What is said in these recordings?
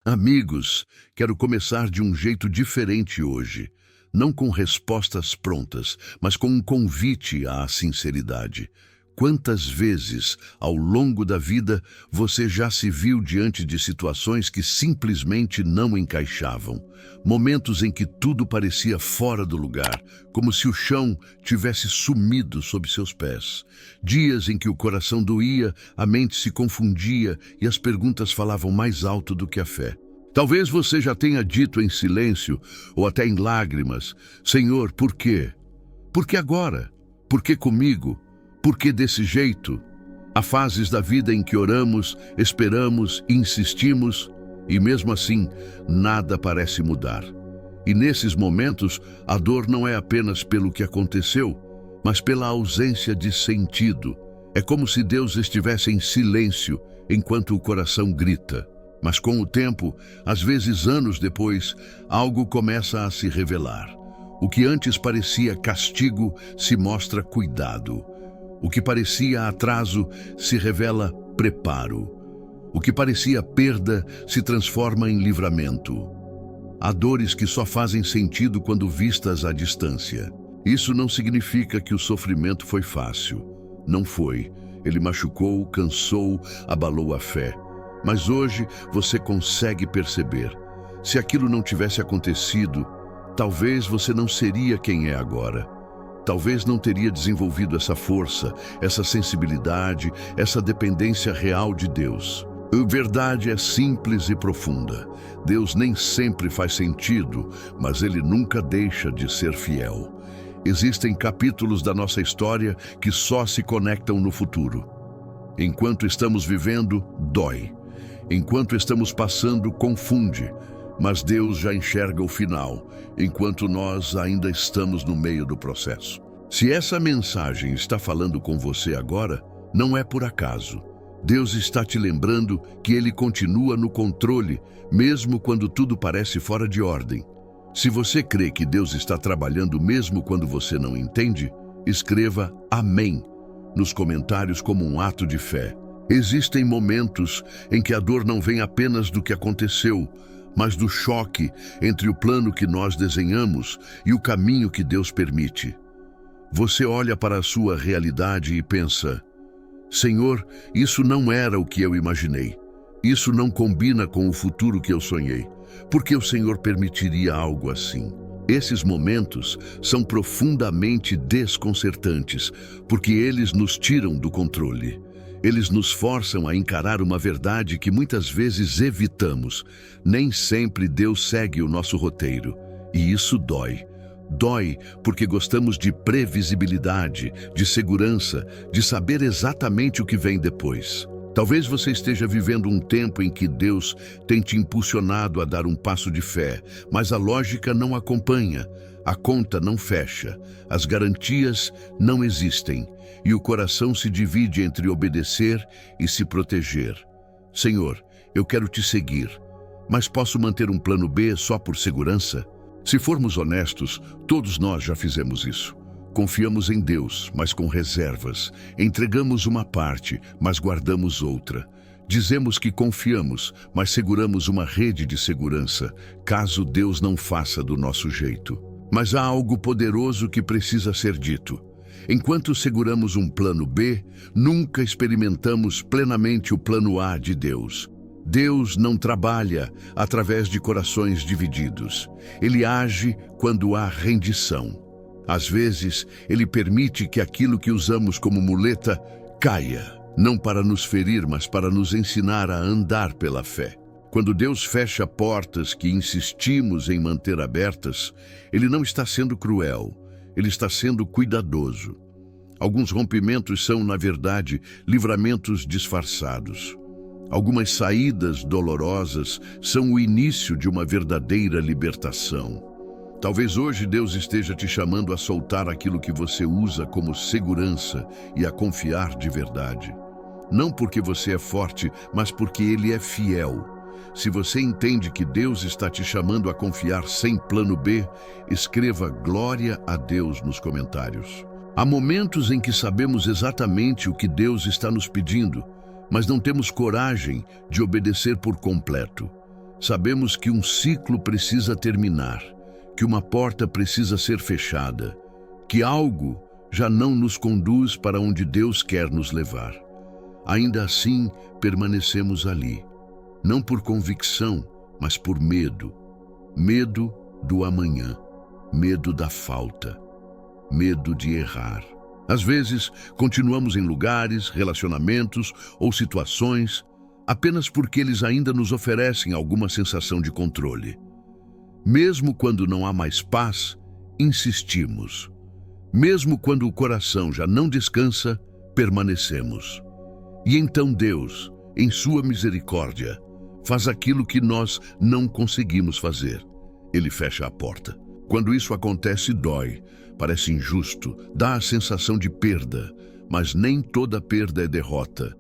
Amigos, quero começar de um jeito diferente hoje. Não com respostas prontas, mas com um convite à sinceridade. Quantas vezes, ao longo da vida, você já se viu diante de situações que simplesmente não encaixavam? Momentos em que tudo parecia fora do lugar, como se o chão tivesse sumido sob seus pés. Dias em que o coração doía, a mente se confundia e as perguntas falavam mais alto do que a fé. Talvez você já tenha dito em silêncio, ou até em lágrimas: Senhor, por quê? Por que agora? Por que comigo? Por que desse jeito? Há fases da vida em que oramos, esperamos, insistimos, e mesmo assim, nada parece mudar. E nesses momentos, a dor não é apenas pelo que aconteceu, mas pela ausência de sentido. É como se Deus estivesse em silêncio, enquanto o coração grita. Mas com o tempo, às vezes anos depois, algo começa a se revelar. O que antes parecia castigo se mostra cuidado. O que parecia atraso se revela preparo. O que parecia perda se transforma em livramento. Há dores que só fazem sentido quando vistas à distância. Isso não significa que o sofrimento foi fácil. Não foi. Ele machucou, cansou, abalou a fé. Mas hoje você consegue perceber. Se aquilo não tivesse acontecido, talvez você não seria quem é agora. Talvez não teria desenvolvido essa força, essa sensibilidade, essa dependência real de Deus. A verdade é simples e profunda. Deus nem sempre faz sentido, mas Ele nunca deixa de ser fiel. Existem capítulos da nossa história que só se conectam no futuro. Enquanto estamos vivendo, dói. Enquanto estamos passando, confunde. Mas Deus já enxerga o final, enquanto nós ainda estamos no meio do processo. Se essa mensagem está falando com você agora, não é por acaso. Deus está te lembrando que Ele continua no controle, mesmo quando tudo parece fora de ordem. Se você crê que Deus está trabalhando mesmo quando você não entende, escreva Amém nos comentários como um ato de fé. Existem momentos em que a dor não vem apenas do que aconteceu, mas do choque entre o plano que nós desenhamos e o caminho que Deus permite. Você olha para a sua realidade e pensa: Senhor, isso não era o que eu imaginei. Isso não combina com o futuro que eu sonhei. Por que o Senhor permitiria algo assim? Esses momentos são profundamente desconcertantes, porque eles nos tiram do controle. Eles nos forçam a encarar uma verdade que muitas vezes evitamos. Nem sempre Deus segue o nosso roteiro. E isso dói. Dói porque gostamos de previsibilidade, de segurança, de saber exatamente o que vem depois. Talvez você esteja vivendo um tempo em que Deus tem te impulsionado a dar um passo de fé, mas a lógica não acompanha, a conta não fecha, as garantias não existem. E o coração se divide entre obedecer e se proteger. Senhor, eu quero te seguir, mas posso manter um plano B só por segurança? Se formos honestos, todos nós já fizemos isso. Confiamos em Deus, mas com reservas. Entregamos uma parte, mas guardamos outra. Dizemos que confiamos, mas seguramos uma rede de segurança, caso Deus não faça do nosso jeito. Mas há algo poderoso que precisa ser dito. Enquanto seguramos um plano B, nunca experimentamos plenamente o plano A de Deus. Deus não trabalha através de corações divididos. Ele age quando há rendição. Às vezes, Ele permite que aquilo que usamos como muleta caia, não para nos ferir, mas para nos ensinar a andar pela fé. Quando Deus fecha portas que insistimos em manter abertas, Ele não está sendo cruel. Ele está sendo cuidadoso. Alguns rompimentos são, na verdade, livramentos disfarçados. Algumas saídas dolorosas são o início de uma verdadeira libertação. Talvez hoje Deus esteja te chamando a soltar aquilo que você usa como segurança e a confiar de verdade. Não porque você é forte, mas porque Ele é fiel. Se você entende que Deus está te chamando a confiar sem plano B, escreva glória a Deus nos comentários. Há momentos em que sabemos exatamente o que Deus está nos pedindo, mas não temos coragem de obedecer por completo. Sabemos que um ciclo precisa terminar, que uma porta precisa ser fechada, que algo já não nos conduz para onde Deus quer nos levar. Ainda assim, permanecemos ali, não por convicção, mas por medo. Medo do amanhã, medo da falta, medo de errar. Às vezes, continuamos em lugares, relacionamentos ou situações apenas porque eles ainda nos oferecem alguma sensação de controle. Mesmo quando não há mais paz, insistimos. Mesmo quando o coração já não descansa, permanecemos. E então Deus, em sua misericórdia, faz aquilo que nós não conseguimos fazer. Ele fecha a porta. Quando isso acontece, dói, parece injusto, dá a sensação de perda, mas nem toda perda é derrota.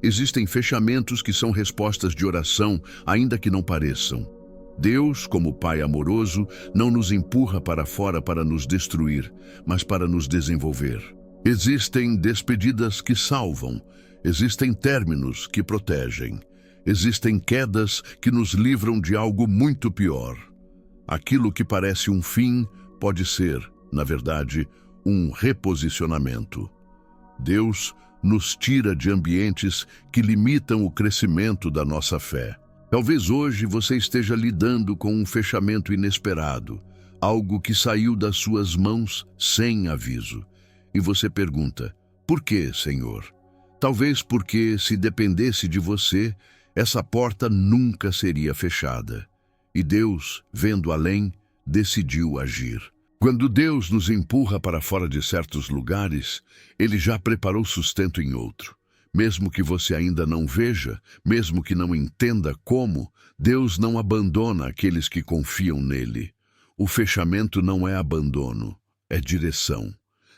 Existem fechamentos que são respostas de oração, ainda que não pareçam. Deus, como Pai amoroso, não nos empurra para fora para nos destruir, mas para nos desenvolver. Existem despedidas que salvam, existem términos que protegem, existem quedas que nos livram de algo muito pior. Aquilo que parece um fim pode ser, na verdade, um reposicionamento. Deus nos tira de ambientes que limitam o crescimento da nossa fé. Talvez hoje você esteja lidando com um fechamento inesperado, algo que saiu das suas mãos sem aviso. E você pergunta, por quê, Senhor? Talvez porque, se dependesse de você, essa porta nunca seria fechada. E Deus, vendo além, decidiu agir. Quando Deus nos empurra para fora de certos lugares, Ele já preparou sustento em outro. Mesmo que você ainda não veja, mesmo que não entenda como, Deus não abandona aqueles que confiam nele. O fechamento não é abandono, é direção.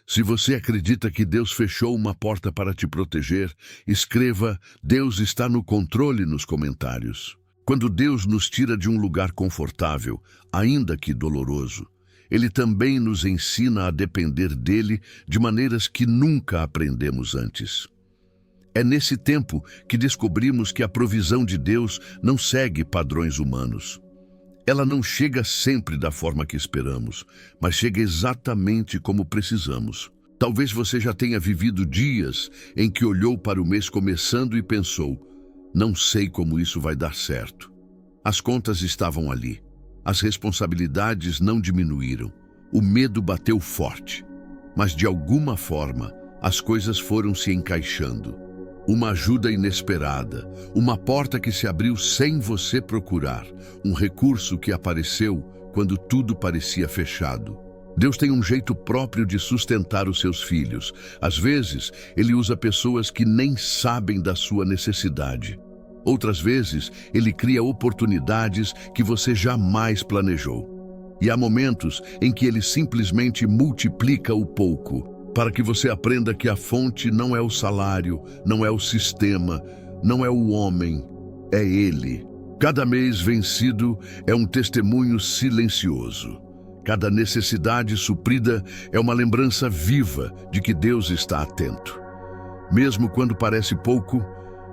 Se você acredita que Deus fechou uma porta para te proteger, escreva "Deus está no controle" nos comentários. Quando Deus nos tira de um lugar confortável, ainda que doloroso, Ele também nos ensina a depender dele de maneiras que nunca aprendemos antes. É nesse tempo que descobrimos que a provisão de Deus não segue padrões humanos. Ela não chega sempre da forma que esperamos, mas chega exatamente como precisamos. Talvez você já tenha vivido dias em que olhou para o mês começando e pensou, não sei como isso vai dar certo. As contas estavam ali. As responsabilidades não diminuíram. O medo bateu forte. Mas de alguma forma, as coisas foram se encaixando. Uma ajuda inesperada, uma porta que se abriu sem você procurar, um recurso que apareceu quando tudo parecia fechado. Deus tem um jeito próprio de sustentar os seus filhos. Às vezes, Ele usa pessoas que nem sabem da sua necessidade. Outras vezes, Ele cria oportunidades que você jamais planejou. E há momentos em que Ele simplesmente multiplica o pouco, para que você aprenda que a fonte não é o salário, não é o sistema, não é o homem, é Ele. Cada mês vencido é um testemunho silencioso. Cada necessidade suprida é uma lembrança viva de que Deus está atento. Mesmo quando parece pouco,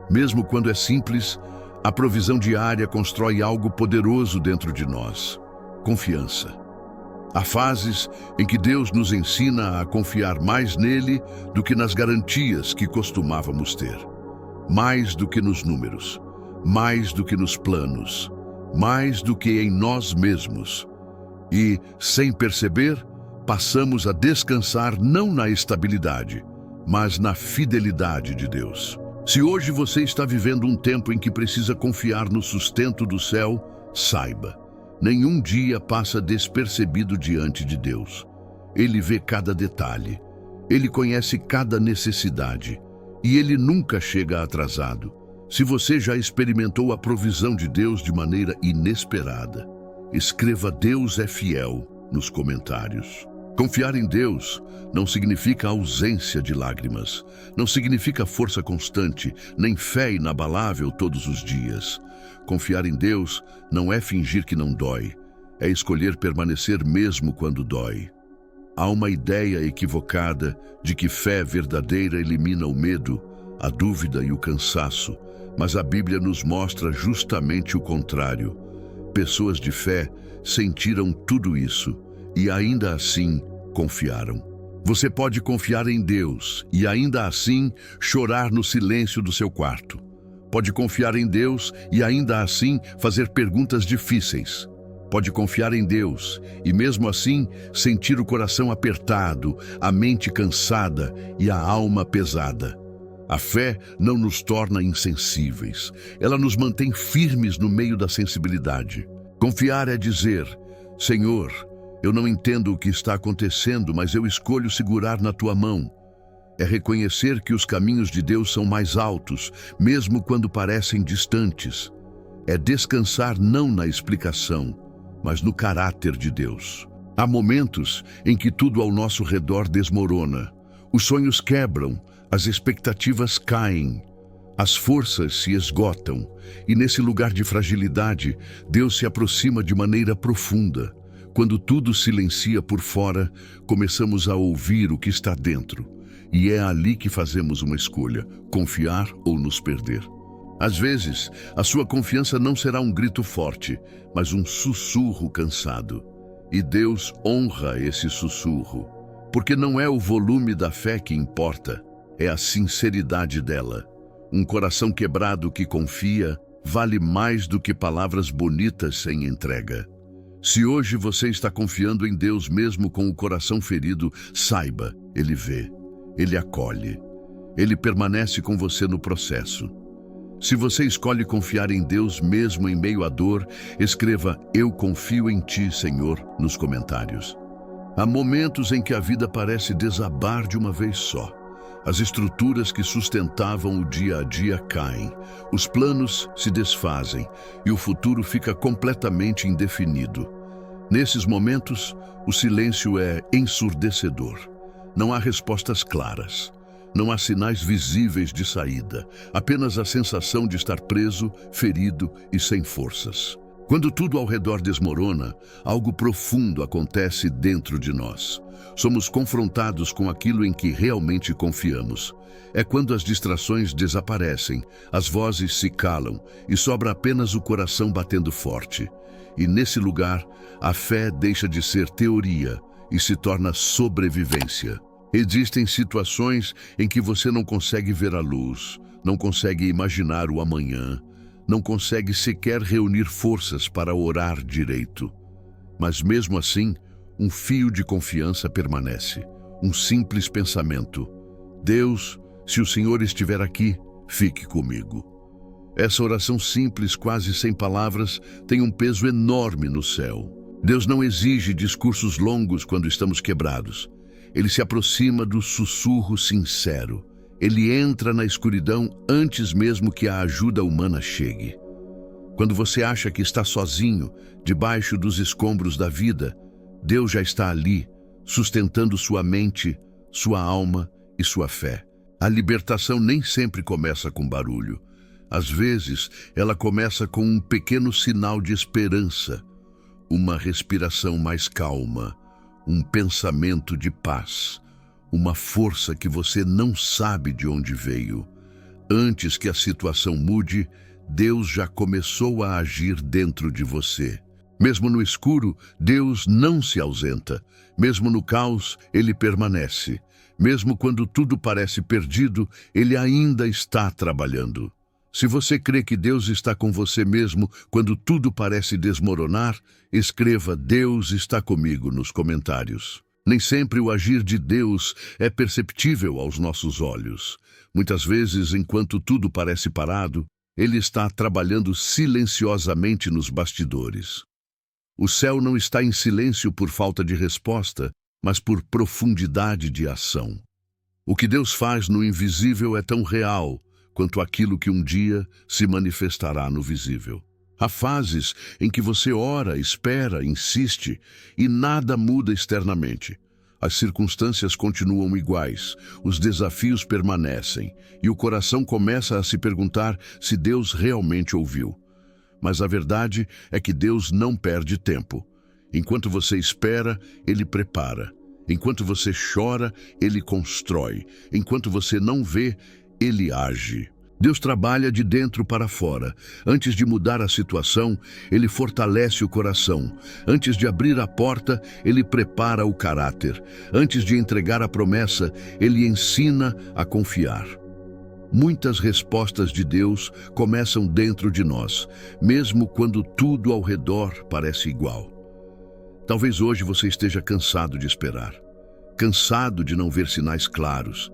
mesmo quando é simples, a provisão diária constrói algo poderoso dentro de nós. Confiança. Há fases em que Deus nos ensina a confiar mais nele do que nas garantias que costumávamos ter. Mais do que nos números, mais do que nos planos, mais do que em nós mesmos. E, sem perceber, passamos a descansar não na estabilidade, mas na fidelidade de Deus. Se hoje você está vivendo um tempo em que precisa confiar no sustento do céu, saiba, nenhum dia passa despercebido diante de Deus. Ele vê cada detalhe, Ele conhece cada necessidade e Ele nunca chega atrasado. Se você já experimentou a provisão de Deus de maneira inesperada, escreva "Deus é fiel" nos comentários. Confiar em Deus não significa ausência de lágrimas, não significa força constante, nem fé inabalável todos os dias. Confiar em Deus não é fingir que não dói, é escolher permanecer mesmo quando dói. Há uma ideia equivocada de que fé verdadeira elimina o medo, a dúvida e o cansaço, mas a Bíblia nos mostra justamente o contrário. pessoas de fé sentiram tudo isso e ainda assim confiaram. Você pode confiar em Deus e ainda assim chorar no silêncio do seu quarto. Pode confiar em Deus e ainda assim fazer perguntas difíceis. Pode confiar em Deus e mesmo assim sentir o coração apertado, a mente cansada e a alma pesada. A fé não nos torna insensíveis. Ela nos mantém firmes no meio da sensibilidade. Confiar é dizer: Senhor, eu não entendo o que está acontecendo, mas eu escolho segurar na tua mão. É reconhecer que os caminhos de Deus são mais altos, mesmo quando parecem distantes. É descansar não na explicação, mas no caráter de Deus. Há momentos em que tudo ao nosso redor desmorona. Os sonhos quebram, as expectativas caem, as forças se esgotam. E nesse lugar de fragilidade, Deus se aproxima de maneira profunda. Quando tudo silencia por fora, começamos a ouvir o que está dentro. E é ali que fazemos uma escolha: confiar ou nos perder. Às vezes, a sua confiança não será um grito forte, mas um sussurro cansado. E Deus honra esse sussurro, porque não é o volume da fé que importa, é a sinceridade dela. Um coração quebrado que confia vale mais do que palavras bonitas sem entrega. Se hoje você está confiando em Deus mesmo com o coração ferido, saiba, Ele vê, Ele acolhe, Ele permanece com você no processo. Se você escolhe confiar em Deus mesmo em meio à dor, escreva "Eu confio em Ti, Senhor" nos comentários. Há momentos em que a vida parece desabar de uma vez só. As estruturas que sustentavam o dia a dia caem, os planos se desfazem e o futuro fica completamente indefinido. Nesses momentos, o silêncio é ensurdecedor. Não há respostas claras. Não há sinais visíveis de saída, apenas a sensação de estar preso, ferido e sem forças. Quando tudo ao redor desmorona, algo profundo acontece dentro de nós. Somos confrontados com aquilo em que realmente confiamos. É quando as distrações desaparecem, as vozes se calam e sobra apenas o coração batendo forte. E nesse lugar, a fé deixa de ser teoria e se torna sobrevivência. Existem situações em que você não consegue ver a luz, não consegue imaginar o amanhã, não consegue sequer reunir forças para orar direito. Mas mesmo assim, um fio de confiança permanece, um simples pensamento: Deus, se o Senhor estiver aqui, fique comigo. Essa oração simples, quase sem palavras, tem um peso enorme no céu. Deus não exige discursos longos quando estamos quebrados. Ele se aproxima do sussurro sincero. Ele entra na escuridão antes mesmo que a ajuda humana chegue. Quando você acha que está sozinho, debaixo dos escombros da vida, Deus já está ali, sustentando sua mente, sua alma e sua fé. A libertação nem sempre começa com barulho. Às vezes, ela começa com um pequeno sinal de esperança, uma respiração mais calma, um pensamento de paz, uma força que você não sabe de onde veio. Antes que a situação mude, Deus já começou a agir dentro de você. Mesmo no escuro, Deus não se ausenta. Mesmo no caos, Ele permanece. Mesmo quando tudo parece perdido, Ele ainda está trabalhando. Se você crê que Deus está com você mesmo quando tudo parece desmoronar, escreva "Deus está comigo" nos comentários. Nem sempre o agir de Deus é perceptível aos nossos olhos. Muitas vezes, enquanto tudo parece parado, Ele está trabalhando silenciosamente nos bastidores. O céu não está em silêncio por falta de resposta, mas por profundidade de ação. O que Deus faz no invisível é tão real quanto aquilo que um dia se manifestará no visível. Há fases em que você ora, espera, insiste e nada muda externamente. As circunstâncias continuam iguais, os desafios permanecem e o coração começa a se perguntar se Deus realmente ouviu. Mas a verdade é que Deus não perde tempo. Enquanto você espera, Ele prepara. Enquanto você chora, Ele constrói. Enquanto você não vê, Ele age. Deus trabalha de dentro para fora. Antes de mudar a situação, Ele fortalece o coração. Antes de abrir a porta, Ele prepara o caráter. Antes de entregar a promessa, Ele ensina a confiar. Muitas respostas de Deus começam dentro de nós, mesmo quando tudo ao redor parece igual. Talvez hoje você esteja cansado de esperar, cansado de não ver sinais claros,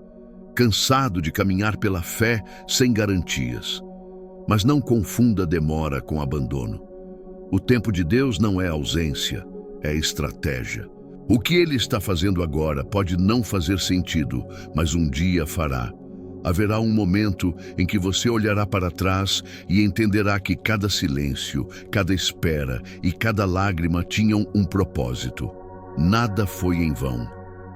cansado de caminhar pela fé sem garantias. Mas não confunda demora com abandono. O tempo de Deus não é ausência, é estratégia. O que Ele está fazendo agora pode não fazer sentido, mas um dia fará. Haverá um momento em que você olhará para trás e entenderá que cada silêncio, cada espera e cada lágrima tinham um propósito. Nada foi em vão.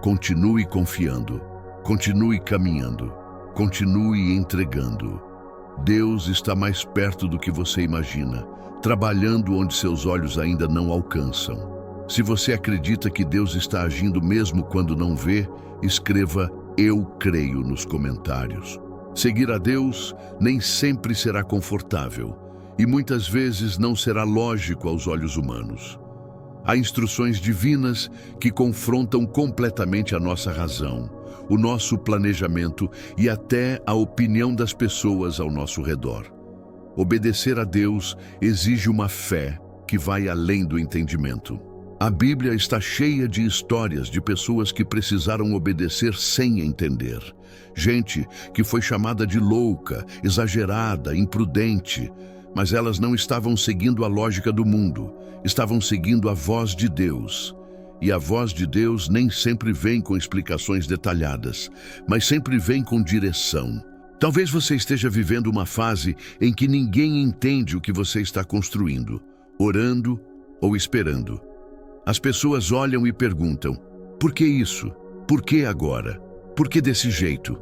Continue confiando. Continue caminhando, continue entregando. Deus está mais perto do que você imagina, trabalhando onde seus olhos ainda não alcançam. Se você acredita que Deus está agindo mesmo quando não vê, escreva "Eu creio" nos comentários. Seguir a Deus nem sempre será confortável e muitas vezes não será lógico aos olhos humanos. Há instruções divinas que confrontam completamente a nossa razão, o nosso planejamento e até a opinião das pessoas ao nosso redor. Obedecer a Deus exige uma fé que vai além do entendimento. A Bíblia está cheia de histórias de pessoas que precisaram obedecer sem entender. Gente que foi chamada de louca, exagerada, imprudente, mas elas não estavam seguindo a lógica do mundo, estavam seguindo a voz de Deus. E a voz de Deus nem sempre vem com explicações detalhadas, mas sempre vem com direção. Talvez você esteja vivendo uma fase em que ninguém entende o que você está construindo, orando ou esperando. As pessoas olham e perguntam: por que isso? Por que agora? Por que desse jeito?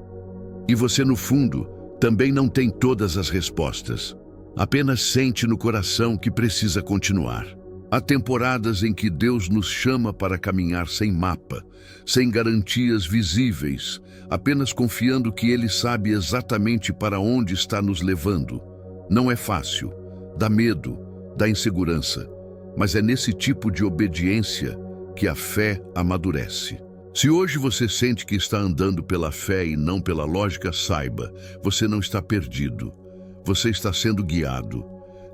E você, no fundo, também não tem todas as respostas. Apenas sente no coração que precisa continuar. Há temporadas em que Deus nos chama para caminhar sem mapa, sem garantias visíveis, apenas confiando que Ele sabe exatamente para onde está nos levando. Não é fácil, dá medo, dá insegurança, mas é nesse tipo de obediência que a fé amadurece. Se hoje você sente que está andando pela fé e não pela lógica, saiba, você não está perdido, você está sendo guiado.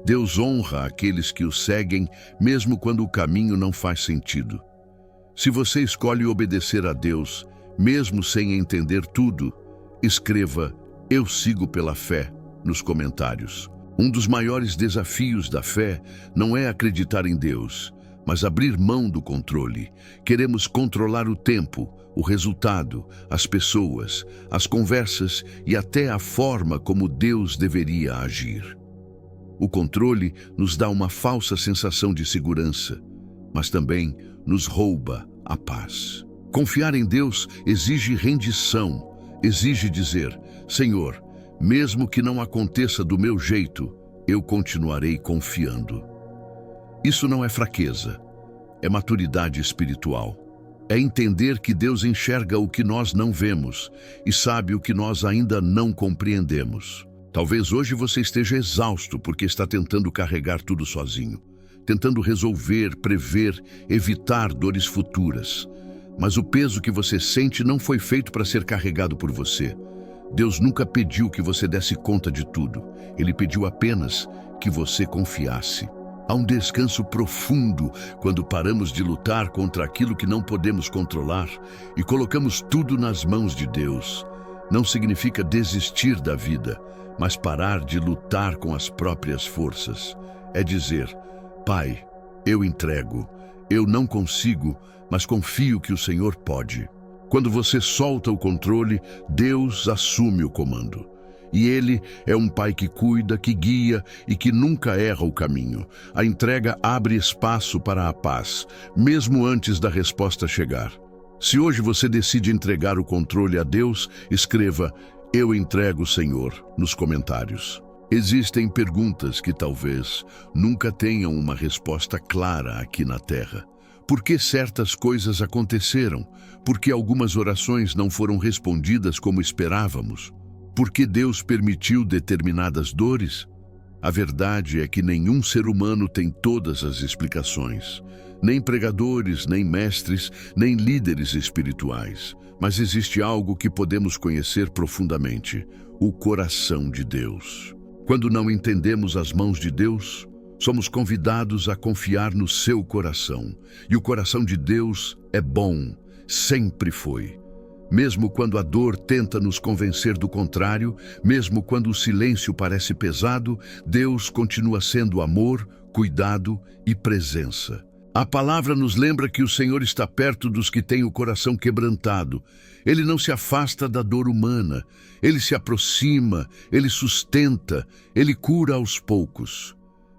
Deus honra aqueles que o seguem, mesmo quando o caminho não faz sentido. Se você escolhe obedecer a Deus, mesmo sem entender tudo, escreva "Eu sigo pela fé" nos comentários. Um dos maiores desafios da fé não é acreditar em Deus, mas abrir mão do controle. Queremos controlar o tempo, o resultado, as pessoas, as conversas e até a forma como Deus deveria agir. O controle nos dá uma falsa sensação de segurança, mas também nos rouba a paz. Confiar em Deus exige rendição, exige dizer: Senhor, mesmo que não aconteça do meu jeito, eu continuarei confiando. Isso não é fraqueza, é maturidade espiritual. É entender que Deus enxerga o que nós não vemos e sabe o que nós ainda não compreendemos. Talvez hoje você esteja exausto porque está tentando carregar tudo sozinho, tentando resolver, prever, evitar dores futuras. Mas o peso que você sente não foi feito para ser carregado por você. Deus nunca pediu que você desse conta de tudo. Ele pediu apenas que você confiasse. Há um descanso profundo quando paramos de lutar contra aquilo que não podemos controlar e colocamos tudo nas mãos de Deus. Não significa desistir da vida, mas parar de lutar com as próprias forças. É dizer: Pai, eu entrego, eu não consigo, mas confio que o Senhor pode. Quando você solta o controle, Deus assume o comando. E Ele é um Pai que cuida, que guia e que nunca erra o caminho. A entrega abre espaço para a paz, mesmo antes da resposta chegar. Se hoje você decide entregar o controle a Deus, escreva "Eu entrego, Senhor" nos comentários. Existem perguntas que talvez nunca tenham uma resposta clara aqui na Terra. Por que certas coisas aconteceram? Por que algumas orações não foram respondidas como esperávamos? por que Deus permitiu determinadas dores? A verdade é que nenhum ser humano tem todas as explicações. Nem pregadores, nem mestres, nem líderes espirituais. Mas existe algo que podemos conhecer profundamente: o coração de Deus. Quando não entendemos as mãos de Deus, somos convidados a confiar no seu coração. E o coração de Deus é bom, sempre foi. Mesmo quando a dor tenta nos convencer do contrário, mesmo quando o silêncio parece pesado, Deus continua sendo amor, cuidado e presença. A palavra nos lembra que o Senhor está perto dos que têm o coração quebrantado. Ele não se afasta da dor humana, ele se aproxima, ele sustenta, ele cura aos poucos.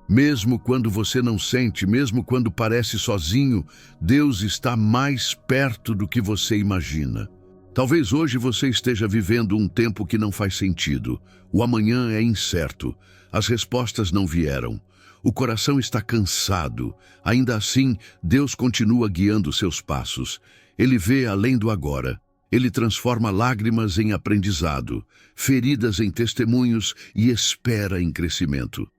Mesmo quando você não sente, mesmo quando parece sozinho, Deus está mais perto do que você imagina. Talvez hoje você esteja vivendo um tempo que não faz sentido. O amanhã é incerto. As respostas não vieram. O coração está cansado. Ainda assim, Deus continua guiando seus passos. Ele vê além do agora. Ele transforma lágrimas em aprendizado, feridas em testemunhos e espera em crescimento.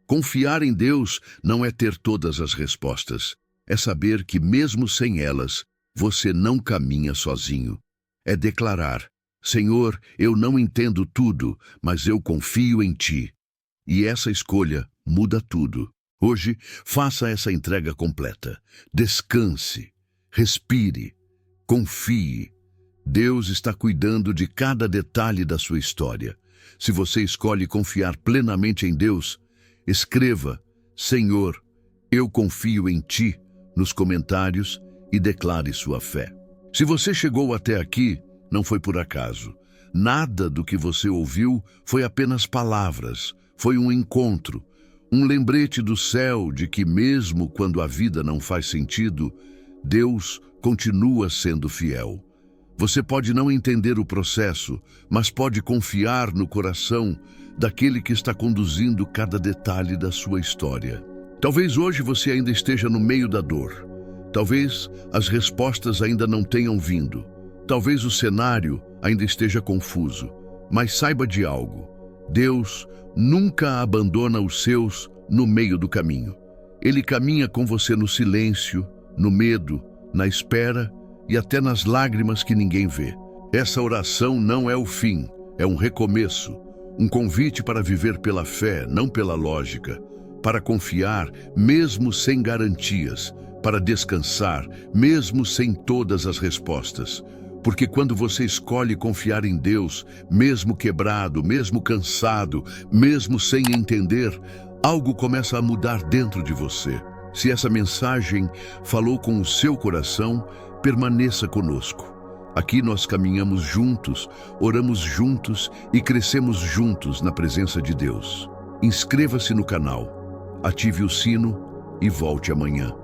Confiar em Deus não é ter todas as respostas. É saber que, mesmo sem elas, você não caminha sozinho. É declarar: Senhor, eu não entendo tudo, mas eu confio em Ti. E essa escolha muda tudo. Hoje, faça essa entrega completa. Descanse, respire, confie. Deus está cuidando de cada detalhe da sua história. Se você escolhe confiar plenamente em Deus, escreva: Senhor, eu confio em Ti nos comentários e declare sua fé. Se você chegou até aqui, não foi por acaso. Nada do que você ouviu foi apenas palavras, foi um encontro, um lembrete do céu de que mesmo quando a vida não faz sentido, Deus continua sendo fiel. Você pode não entender o processo, mas pode confiar no coração daquele que está conduzindo cada detalhe da sua história. Talvez hoje você ainda esteja no meio da dor. Talvez as respostas ainda não tenham vindo. Talvez o cenário ainda esteja confuso. Mas saiba de algo: Deus nunca abandona os seus no meio do caminho. Ele caminha com você no silêncio, no medo, na espera e até nas lágrimas que ninguém vê. Essa oração não é o fim, é um recomeço, um convite para viver pela fé, não pela lógica, para confiar mesmo sem garantias, para descansar mesmo sem todas as respostas. Porque quando você escolhe confiar em Deus, mesmo quebrado, mesmo cansado, mesmo sem entender, algo começa a mudar dentro de você. Se essa mensagem falou com o seu coração, permaneça conosco. Aqui nós caminhamos juntos, oramos juntos e crescemos juntos na presença de Deus. Inscreva-se no canal, ative o sino e volte amanhã.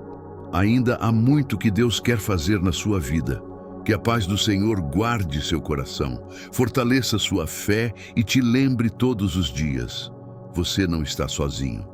Ainda há muito que Deus quer fazer na sua vida. Que a paz do Senhor guarde seu coração, fortaleça sua fé e te lembre todos os dias: você não está sozinho.